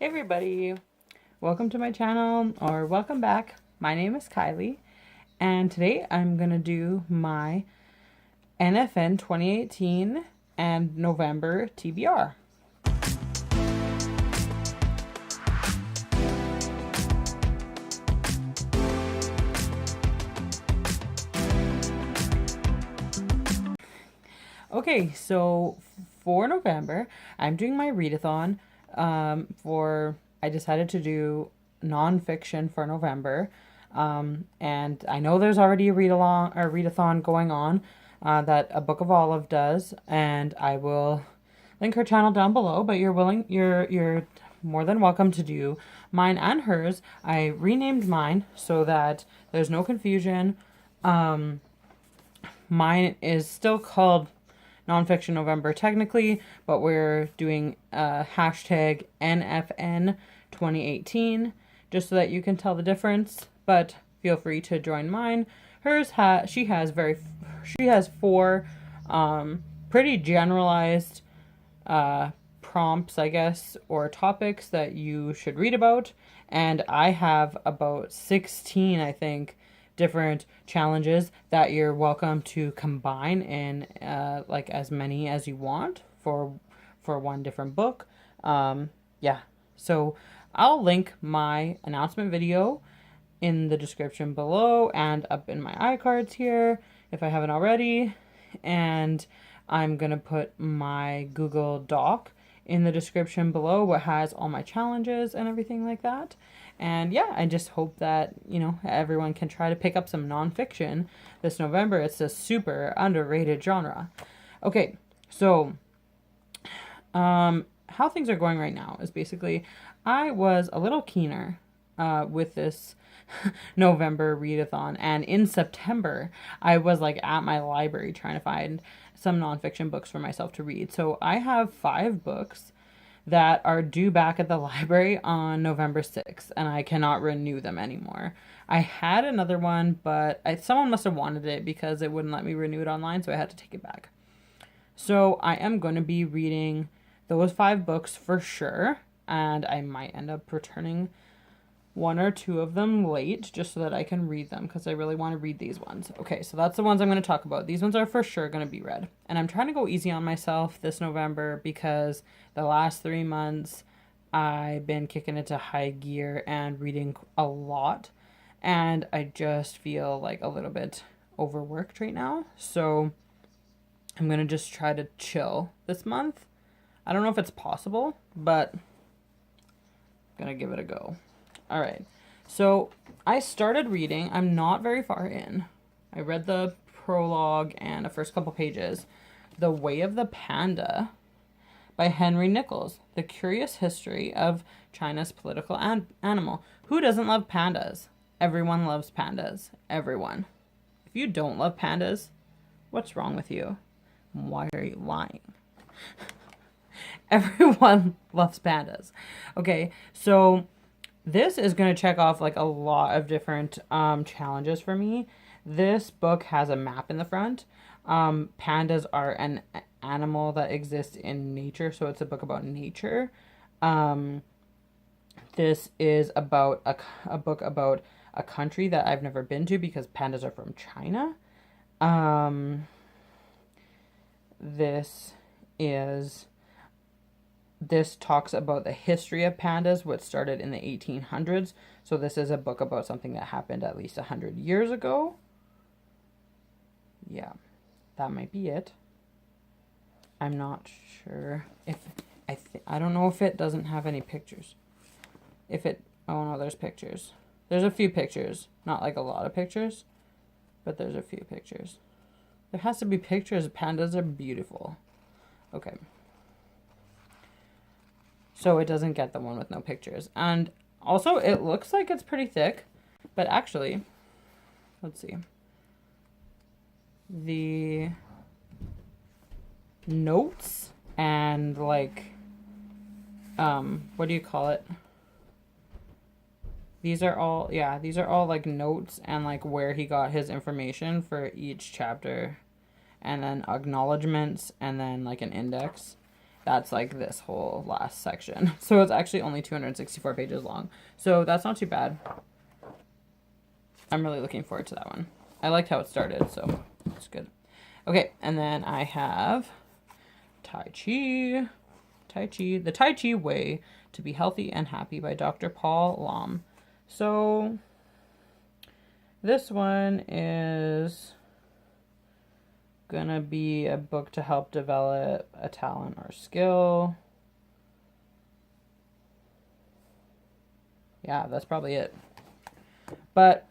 Hey everybody, welcome to my channel, or welcome back. My name is Kylie, and today I'm gonna do my NFN 2018 and November TBR. Okay, so for November, I'm doing my readathon. I decided to do nonfiction for November. And I know there's already a readathon going on that A Book of Olive does, and I will link her channel down below, but you're more than welcome to do mine and hers. I renamed mine so that there's no confusion. Mine is still called Nonfiction November technically, but we're doing hashtag NFN 2018 just so that you can tell the difference, but feel free to join mine. She has four pretty generalized prompts, I guess, or topics that you should read about, and I have about 16, I think, different challenges that you're welcome to combine in like as many as you want for one different book. Yeah, so I'll link my announcement video in the description below and up in my iCards here if I haven't already, and I'm gonna put my Google Doc in the description below, what has all my challenges and everything like that. And yeah, I just hope that, everyone can try to pick up some nonfiction this November. It's a super underrated genre. Okay, so how things are going right now is basically I was a little keener with this November readathon, and in September I was like at my library trying to find some nonfiction books for myself to read. So I have 5 books that are due back at the library on November 6th, and I cannot renew them anymore. I had another one, but someone must have wanted it because it wouldn't let me renew it online, so I had to take it back. So I am going to be reading those 5 books for sure, and I might end up returning 1 or 2 of them late just so that I can read them because I really want to read these ones. Okay, so that's the ones I'm going to talk about. These ones are for sure going to be read. And I'm trying to go easy on myself this November because the last 3 months I've been kicking into high gear and reading a lot. And I just feel like a little bit overworked right now. So I'm going to just try to chill this month. I don't know if it's possible, but I'm going to give it a go. All right, so I started reading. I'm not very far in. I read the prologue and the first couple pages. The Way of the Panda by Henry Nichols, The Curious History of China's Political Animal. Who doesn't love pandas? Everyone loves pandas. Everyone. If you don't love pandas, what's wrong with you? Why are you lying? Everyone loves pandas. Okay, so this is going to check off like a lot of different challenges for me. This book has a map in the front. Pandas are an animal that exists in nature, so it's a book about nature. This is about a book about a country that I've never been to because pandas are from China. This talks about the history of pandas, which started in the 1800s. So this is a book about something that happened at least 100 years ago. Yeah, that might be it. I'm not sure if I don't know if it doesn't have any pictures. Oh no, there's pictures. There's a few pictures, not like a lot of pictures, but there's a few pictures. There has to be pictures. Pandas are beautiful. Okay. So it doesn't get the one with no pictures. And also, it looks like it's pretty thick. But actually, let's see. The notes and like, what do you call it? These are all like notes and like where he got his information for each chapter. And then acknowledgements and then like an index. that's like this whole last section. So it's actually only 264 pages long. So that's not too bad. I'm really looking forward to that one. I liked how it started, so it's good. Okay, and then I have Tai Chi. The Tai Chi Way to Be Healthy and Happy by Dr. Paul Lam. So this one is gonna be a book to help develop a talent or skill. Yeah, that's probably it. But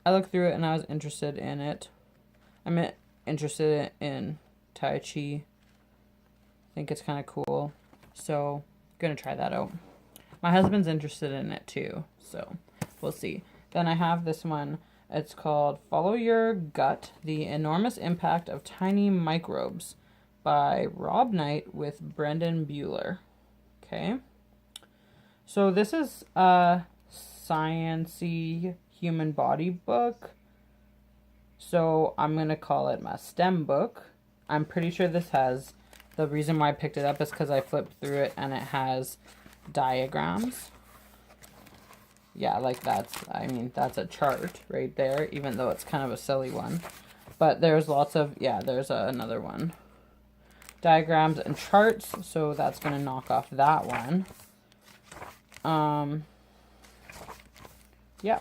I looked through it and I was interested in it. I'm interested in Tai Chi. I think it's kind of cool. So, gonna try that out. My husband's interested in it too, so we'll see. Then I have this one. It's called Follow Your Gut, The Enormous Impact of Tiny Microbes by Rob Knight with Brendan Bueller. Okay. So this is a science-y human body book. So I'm going to call it my STEM book. I'm pretty sure this has, the reason why I picked it up is because I flipped through it and it has diagrams. Yeah, like that's a chart right there, even though it's kind of a silly one. But there's lots of, there's another one. Diagrams and charts, so that's going to knock off that one. Yeah,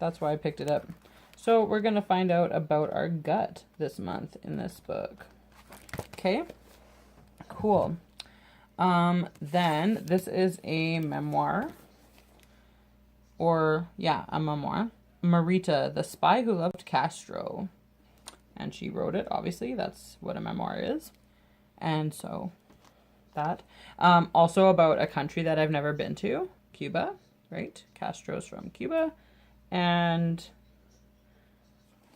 that's why I picked it up. So we're going to find out about our gut this month in this book. Okay, cool. Then this is a memoir. A memoir. Marita, the Spy Who Loved Castro. And she wrote it, obviously. That's what a memoir is. And so that. Also about a country that I've never been to. Cuba, right? Castro's from Cuba. And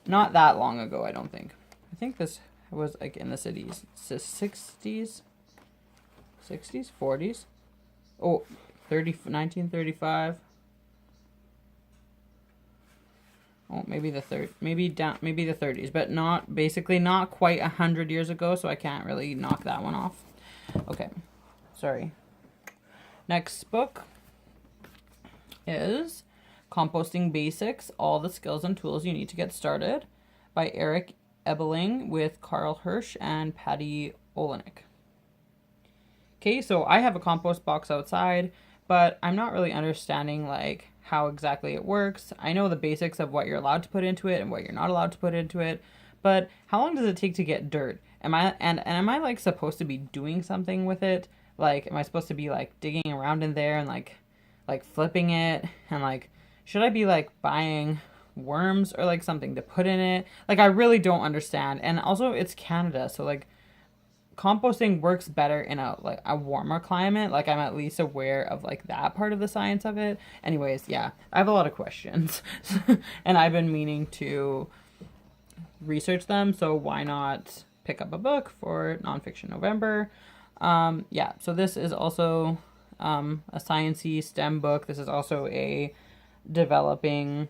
not that long ago, I don't think. I think this was like in the 60s. 60s? 60s? 40s? Oh, 1935. Oh, maybe the 30s, but not quite 100 years ago, so I can't really knock that one off. Okay, sorry. Next book is Composting Basics, All the Skills and Tools You Need to Get Started by Eric Ebeling with Carl Hirsch and Patty Olenek. Okay, so I have a compost box outside, but I'm not really understanding like how exactly it works. I know the basics of what you're allowed to put into it and what you're not allowed to put into it, but how long does it take to get dirt? Am I like supposed to be doing something with it? Like, am I supposed to be like digging around in there and like flipping it, and like should I be like buying worms or like something to put in it? Like, I really don't understand. And also it's Canada, so like composting works better in a warmer climate. Like, I'm at least aware of like that part of the science of it. Anyways, yeah, I have a lot of questions and I've been meaning to research them, so why not pick up a book for Nonfiction November? So this is also a science-y STEM book. This is also a developing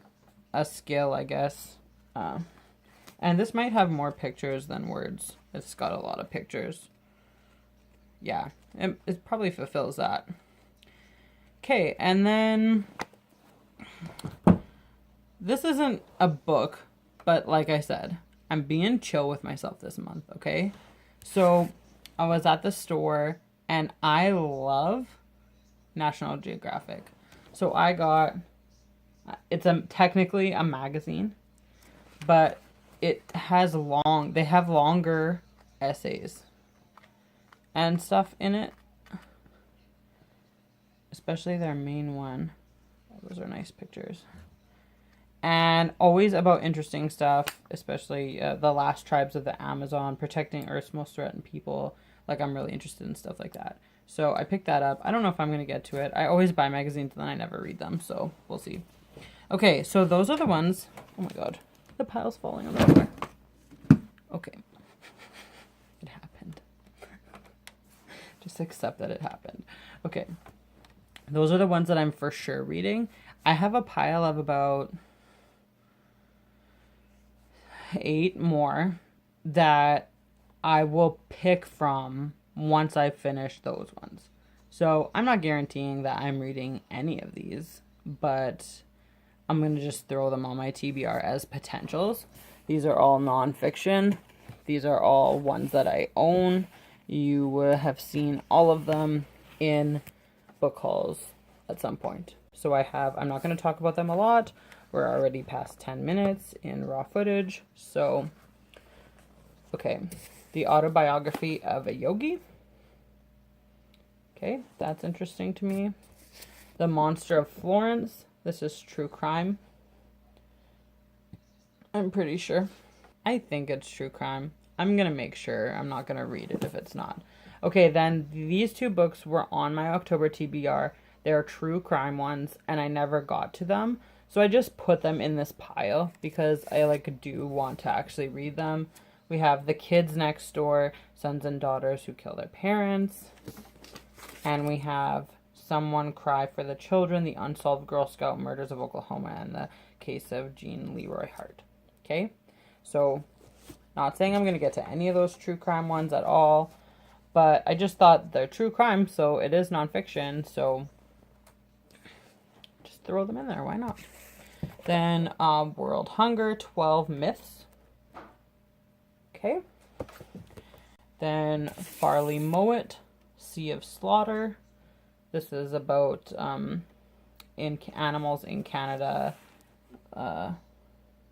a skill, I guess. And this might have more pictures than words. It's got a lot of pictures. Yeah, it probably fulfills that. Okay, and then this isn't a book, but like I said, I'm being chill with myself this month, okay? So I was at the store, and I love National Geographic. So I got, it's technically a magazine, but they have longer essays and stuff in it, especially their main one. Those are nice pictures, and always about interesting stuff, especially the last tribes of the Amazon, protecting Earth's most threatened people. Like, I'm really interested in stuff like that, so I picked that up. I don't know if I'm gonna get to it. I always buy magazines and then I never read them, so we'll see. Okay, so those are the ones. Oh my god, the pile's falling on the floor. Okay. It happened. Just accept that it happened. Okay. Those are the ones that I'm for sure reading. I have a pile of about 8 more that I will pick from once I finish those ones. So I'm not guaranteeing that I'm reading any of these, but I'm going to just throw them on my TBR as potentials. These are all nonfiction. These are all ones that I own. You would have seen all of them in book hauls at some point. So I'm not going to talk about them a lot. We're already past 10 minutes in raw footage. So, okay. The Autobiography of a Yogi. Okay, that's interesting to me. The Monster of Florence. This is true crime. I'm pretty sure. I think it's true crime. I'm going to make sure. I'm not going to read it if it's not. Okay, then these two books were on my October TBR. They're true crime ones, and I never got to them. So I just put them in this pile because I do want to actually read them. We have The Kids Next Door, Sons and Daughters Who Kill Their Parents. And we have Someone Cry for the Children, The Unsolved Girl Scout Murders of Oklahoma, and the Case of Jean Leroy Hart. Okay? So, not saying I'm going to get to any of those true crime ones at all, but I just thought they're true crime, so it is nonfiction, so just throw them in there. Why not? Then, World Hunger, 12 Myths. Okay. Then, Farley Mowat, Sea of Slaughter. This is about animals in Canada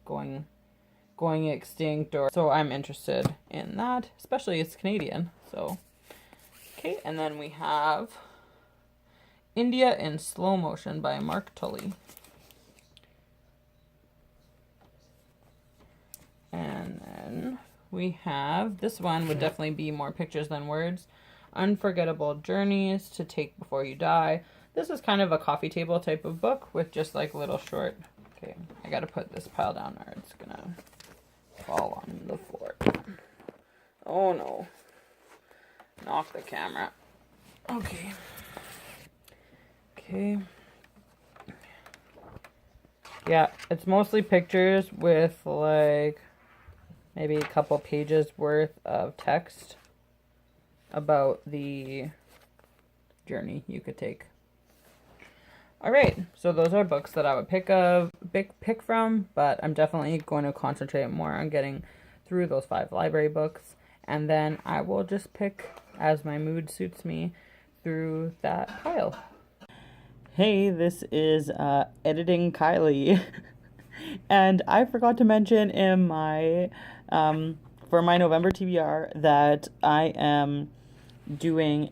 going extinct, or so I'm interested in that, especially it's Canadian. So okay, and then we have India in Slow Motion by Mark Tully. And then we have, this one would definitely be more pictures than words, Unforgettable Journeys to Take Before You Die. This is kind of a coffee table type of book with just little short. Okay, I gotta put this pile down or it's gonna fall on the floor. Oh no. Knock the camera. Okay. Okay. Yeah, it's mostly pictures with maybe a couple pages worth of text about the journey you could take. All right, so those are books that I would pick from, but I'm definitely going to concentrate more on getting through those 5 library books, and then I will just pick as my mood suits me through that pile. Hey, this is Editing Kylie, and I forgot to mention in my for my November TBR that I am doing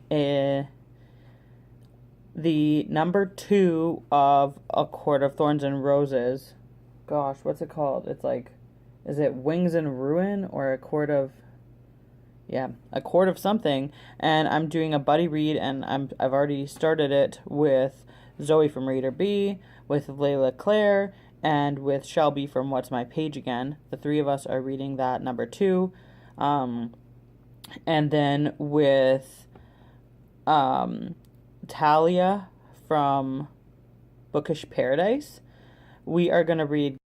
the number 2 of A Court of Thorns and Roses. Gosh, what's it called? It's is it Wings and Ruin or A Court of... Yeah, A Court of something. And I'm doing a buddy read, and I've already started it with Zoe from Reader B, with Layla Claire, and with Shelby from What's My Page Again. The 3 of us are reading that number 2. And then with Talia from Bookish Paradise, we are going to read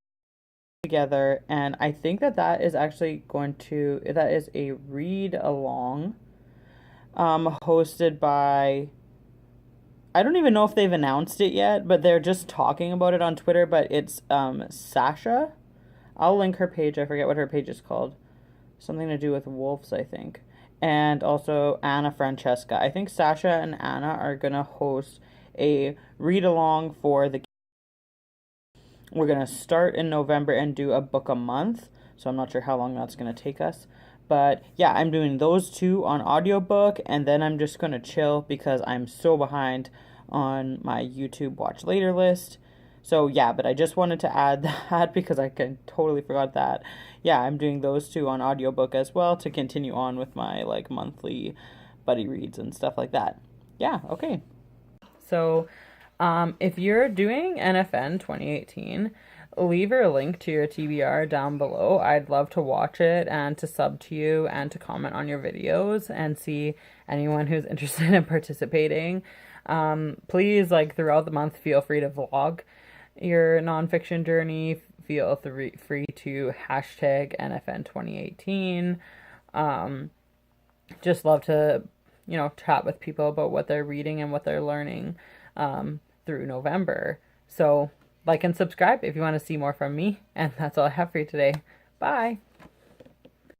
together, and I think that is actually that is a read along hosted by, I don't even know if they've announced it yet, but they're just talking about it on Twitter, but it's Sasha. I'll link her page. I forget what her page is called. Something to do with wolves, I think. And also Anna Francesca. I think Sasha and Anna are going to host a read-along for the... We're going to start in November and do a book a month. So I'm not sure how long that's going to take us. But yeah, I'm doing those 2 on audiobook, and then I'm just going to chill because I'm so behind on my YouTube Watch Later list. So yeah, but I just wanted to add that because I totally forgot that. Yeah, I'm doing those 2 on audiobook as well to continue on with my monthly buddy reads and stuff like that. Yeah, okay. So if you're doing NFN 2018, leave a link to your TBR down below. I'd love to watch it and to sub to you and to comment on your videos and see anyone who's interested in participating. Please, throughout the month, feel free to vlog your nonfiction journey. Feel free to hashtag NFN2018. Just love to chat with people about what they're reading and what they're learning through November. So like and subscribe if you want to see more from me. And that's all I have for you today. Bye.